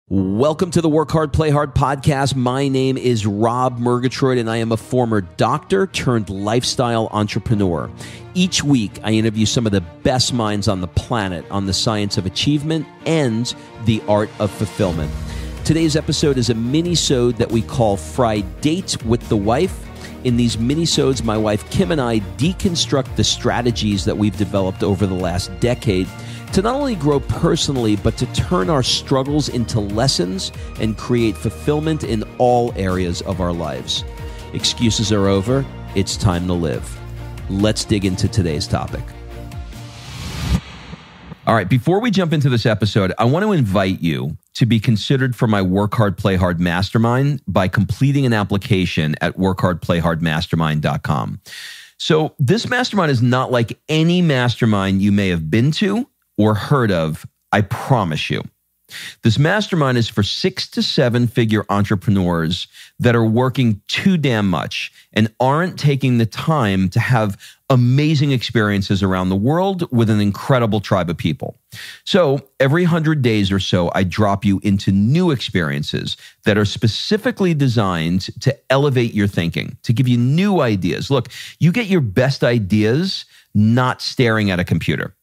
Welcome to the Work Hard, Play Hard podcast. My name is Rob Murgatroyd, and I am a former doctor turned lifestyle entrepreneur. Each week, I interview some of the best minds on the planet on the science of achievement and the art of fulfillment. Today's episode is a mini-sode that we call Fri-Date with the Wife. In these mini-sodes, my wife Kim and I deconstruct the strategies that we've developed over the last decade to not only grow personally, but to turn our struggles into lessons and create fulfillment in all areas of our lives. Excuses are over. It's time to live. Let's dig into today's topic. All right, before we jump into this episode, I want to invite you to be considered for my Work Hard, Play Hard Mastermind by completing an application at workhardplayhardmastermind.com. So this mastermind is not like any mastermind you may have been to or heard of, I promise you. This mastermind is for 6 to 7 figure entrepreneurs that are working too damn much and aren't taking the time to have amazing experiences around the world with an incredible tribe of people. So every 100 days or so, I drop you into new experiences that are specifically designed to elevate your thinking, to give you new ideas. Look, you get your best ideas not staring at a computer.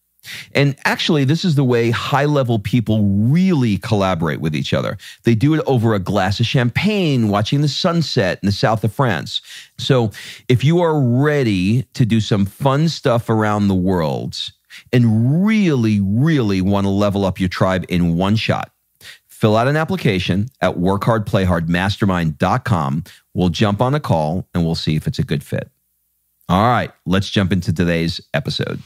And actually, this is the way high-level people really collaborate with each other. They do it over a glass of champagne, watching the sunset in the south of France. So if you are ready to do some fun stuff around the world and really, really want to level up your tribe in one shot, fill out an application at workhardplayhardmastermind.com. We'll jump on a call and we'll see if it's a good fit. All right, let's jump into today's episode.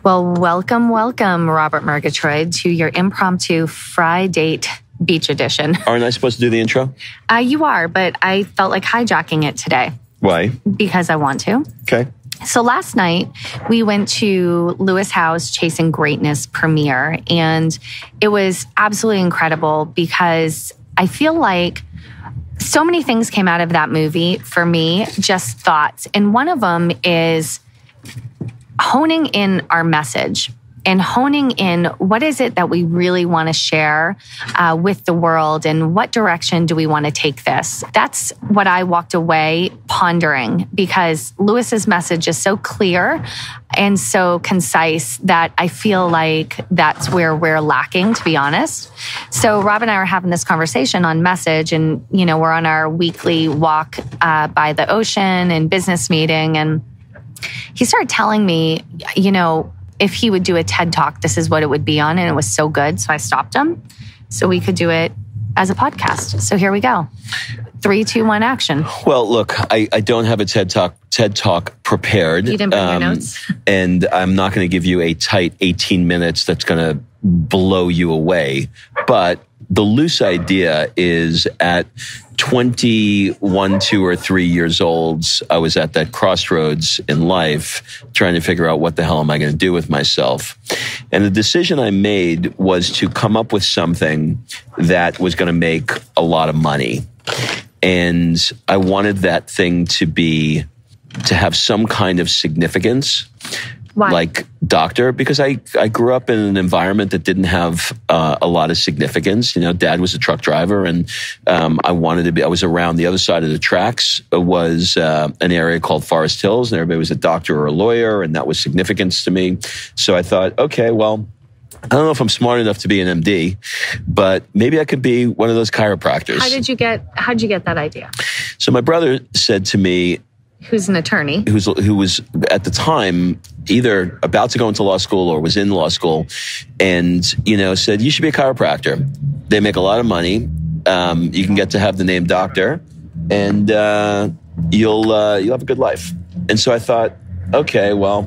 Well, welcome, Robert Murgatroyd, to your impromptu Fri-Date beach edition. Aren't I supposed to do the intro? You are, but I felt like hijacking it today. Why? Because I want to. Okay. So last night, we went to Lewis Howes' Chasing Greatness premiere, and it was absolutely incredible because I feel like so many things came out of that movie for me, just thoughts. And one of them is honing in our message and honing in what is it that we really want to share with the world and what direction do we want to take this. That's what I walked away pondering because Lewis's message is so clear and so concise that I feel like that's where we're lacking, to be honest. So Rob and I are having this conversation on message and, you know, we're on our weekly walk by the ocean and business meeting, and he started telling me, you know, if he would do a TED Talk, this is what it would be on. And it was so good. So I stopped him so we could do it as a podcast. So here we go. 3, 2, 1, action. Well, look, I don't have a TED Talk prepared. You didn't bring your notes? And I'm not going to give you a tight 18 minutes that's going to blow you away. But the loose idea is at 21, 2 or 3 years old, I was at that crossroads in life trying to figure out what the hell am I going to do with myself. And the decision I made was to come up with something that was going to make a lot of money. And I wanted that thing to have some kind of significance. Why? Like doctor, because I grew up in an environment that didn't have a lot of significance. You know, dad was a truck driver, and I was around the other side of the tracks. It was an area called Forest Hills, and everybody was a doctor or a lawyer, and that was significance to me. So I thought, okay, well, I don't know if I'm smart enough to be an MD, but maybe I could be one of those chiropractors. How'd you get that idea? So my brother said to me, who's an attorney, who was at the time either about to go into law school or was in law school, and, you know, said, you should be a chiropractor. They make a lot of money. You can get to have the name doctor, and you'll have a good life. And so I thought, okay, well,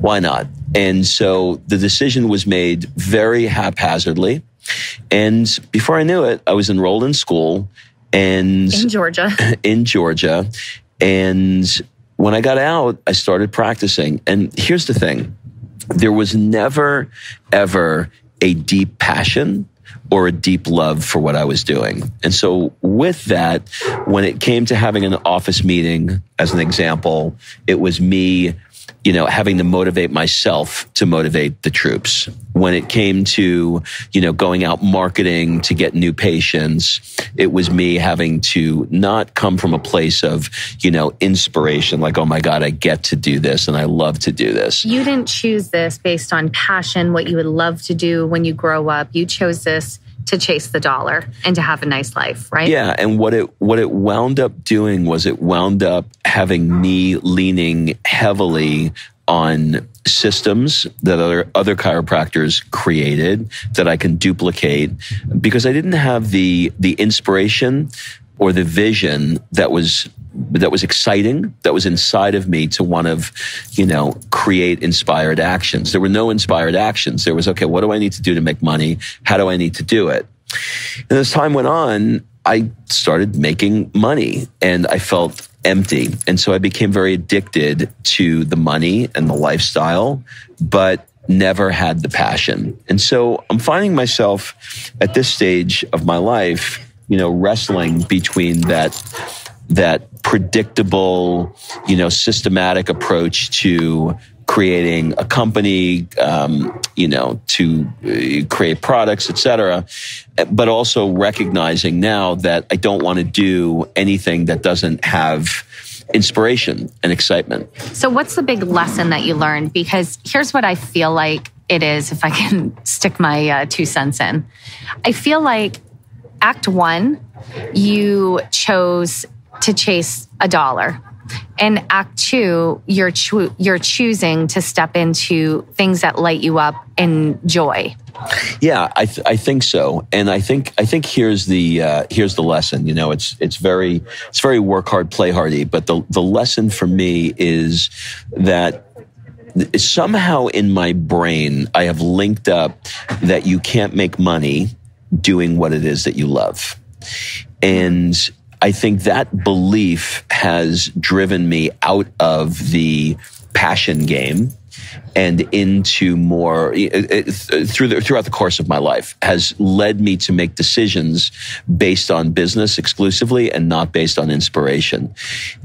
why not? And so the decision was made very haphazardly. And before I knew it, I was enrolled in school and in Georgia. And when I got out, I started practicing. And here's the thing. There was never, ever a deep passion or a deep love for what I was doing. And so with that, when it came to having an office meeting, as an example, it was me having to motivate myself to motivate the troops. When it came to, going out marketing to get new patients, it was me having to not come from a place of, inspiration, like, oh my God, I get to do this and I love to do this. You didn't choose this based on passion, what you would love to do when you grow up. You chose this to chase the dollar and to have a nice life, right? Yeah, and what it wound up doing was it wound up having me leaning heavily on systems that other chiropractors created that I can duplicate, because I didn't have the inspiration or the vision that was exciting, that was inside of me to want to, create inspired actions. There were no inspired actions. There was, okay, what do I need to do to make money? How do I need to do it? And as time went on, I started making money and I felt empty. And so I became very addicted to the money and the lifestyle, but never had the passion. And so I'm finding myself at this stage of my life, wrestling between that predictable, systematic approach to creating a company, to create products, et cetera, but also recognizing now that I don't want to do anything that doesn't have inspiration and excitement. So what's the big lesson that you learned? Because here's what I feel like it is, if I can stick my 2 cents in. I feel like Act 1, you chose to chase a dollar. In Act 2, you're choosing to step into things that light you up in joy. Yeah, I think so, and I think here's the lesson. It's very work hard, play hardy. But the lesson for me is that somehow in my brain I have linked up that you can't make money doing what it is that you love, and I think that belief has driven me out of the passion game and into more throughout the course of my life, has led me to make decisions based on business exclusively and not based on inspiration.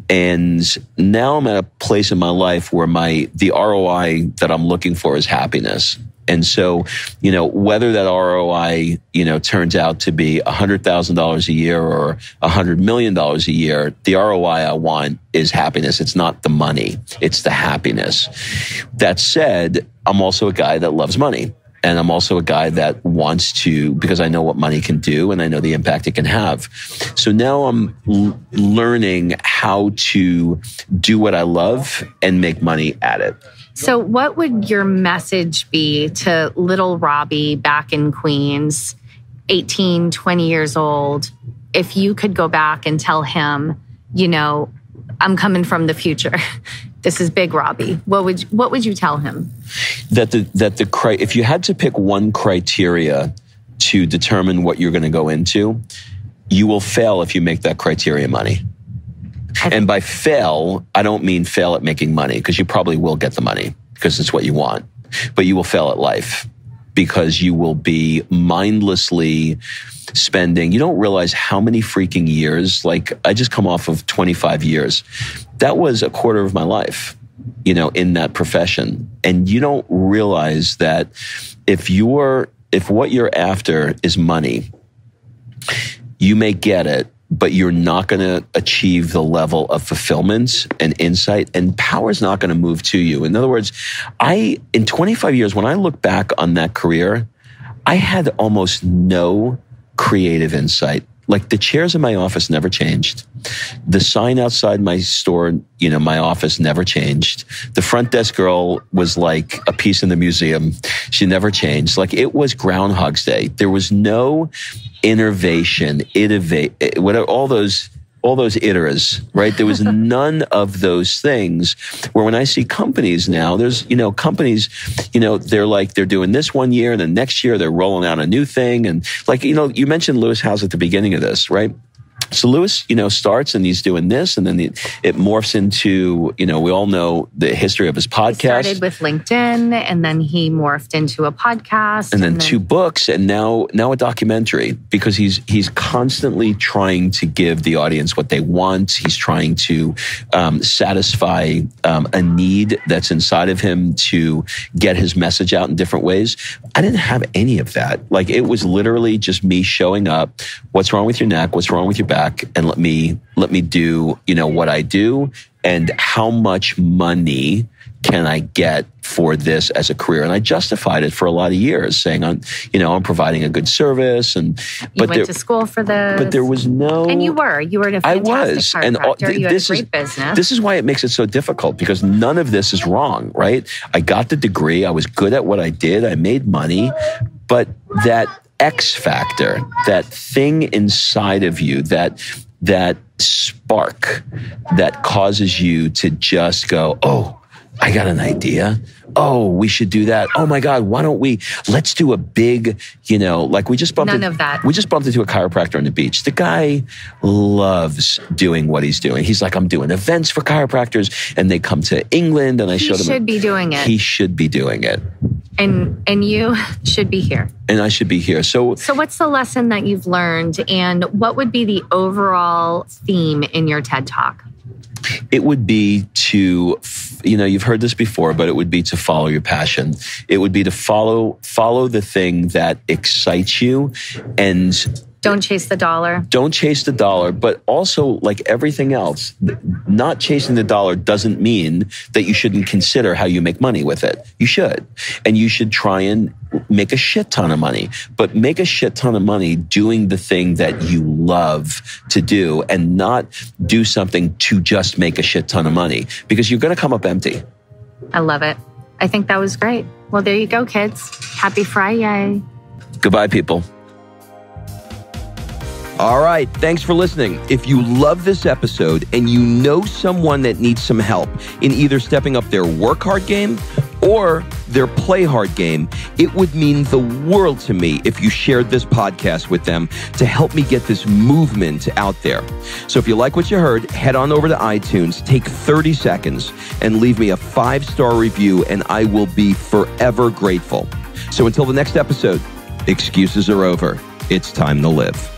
And now I'm at a place in my life where the ROI that I'm looking for is happiness. And so, whether that ROI, turns out to be $100,000 a year or $100 million a year, the ROI I want is happiness. It's not the money. It's the happiness. That said, I'm also a guy that loves money. And I'm also a guy that wants to, because I know what money can do and I know the impact it can have. So now I'm learning how to do what I love and make money at it. So what would your message be to little Robbie back in Queens, 18, 20 years old, if you could go back and tell him, I'm coming from the future. This is big Robbie. What would you tell him? If you had to pick one criteria to determine what you're going to go into, you will fail if you make that criteria money. And by fail, I don't mean fail at making money, because you probably will get the money because it's what you want. But you will fail at life because you will be mindlessly spending. You don't realize how many freaking years, like I just come off of 25 years. That was a quarter of my life, in that profession. And you don't realize that if what you're after is money, you may get it, but you're not going to achieve the level of fulfillment and insight, and power is not going to move to you. In other words, in 25 years, when I look back on that career, I had almost no creative insight. Like the chairs in my office never changed. The sign outside my store, my office never changed. The front desk girl was like a piece in the museum. She never changed. Like it was Groundhog's Day. There was no innovation, all those iteras, right? There was none of those things. Where when I see companies now, there's, companies, they're doing this one year and the next year they're rolling out a new thing. And like, you mentioned Lewis Howes at the beginning of this, right? So Lewis, starts and he's doing this, and then it morphs into, we all know the history of his podcast. He started with LinkedIn, and then he morphed into a podcast. And then 2 books, and now a documentary, because he's constantly trying to give the audience what they want. He's trying to satisfy a need that's inside of him to get his message out in different ways. I didn't have any of that. Like, it was literally just me showing up. What's wrong with your neck? What's wrong with your back? And let me do, what I do, and how much money can I get for this as a career? And I justified it for a lot of years, saying I'm providing a good service, and you went to school for this. But there was no, and you were a fantastic chiropractor. You had a great business. This is why it makes it so difficult, because none of this is wrong, right? I got the degree, I was good at what I did, I made money, but that X factor, that thing inside of you, that spark that causes you to just go, oh, I got an idea. Oh, we should do that. Oh my God, why don't let's do a big, like we just bumped None of that. We just bumped into a chiropractor on the beach. The guy loves doing what he's doing. He's like, I'm doing events for chiropractors, and they come to England, and I showed him. He should be doing it. He should be doing it. And you should be here. And I should be here. So what's the lesson that you've learned, and what would be the overall theme in your TED Talk? It would be to, you've heard this before, but it would be to follow your passion. It would be to follow the thing that excites you, and don't chase the dollar. Don't chase the dollar, but also, like everything else, not chasing the dollar doesn't mean that you shouldn't consider how you make money with it. You should. And you should try and make a shit ton of money, but make a shit ton of money doing the thing that you love to do, and not do something to just make a shit ton of money, because you're going to come up empty. I love it. I think that was great. Well, there you go, kids. Happy Friday. Goodbye, people. All right. Thanks for listening. If you love this episode and you know someone that needs some help in either stepping up their work hard game or their play hard game, it would mean the world to me if you shared this podcast with them to help me get this movement out there. So if you like what you heard, head on over to iTunes, take 30 seconds and leave me a 5-star review, and I will be forever grateful. So until the next episode, excuses are over. It's time to live.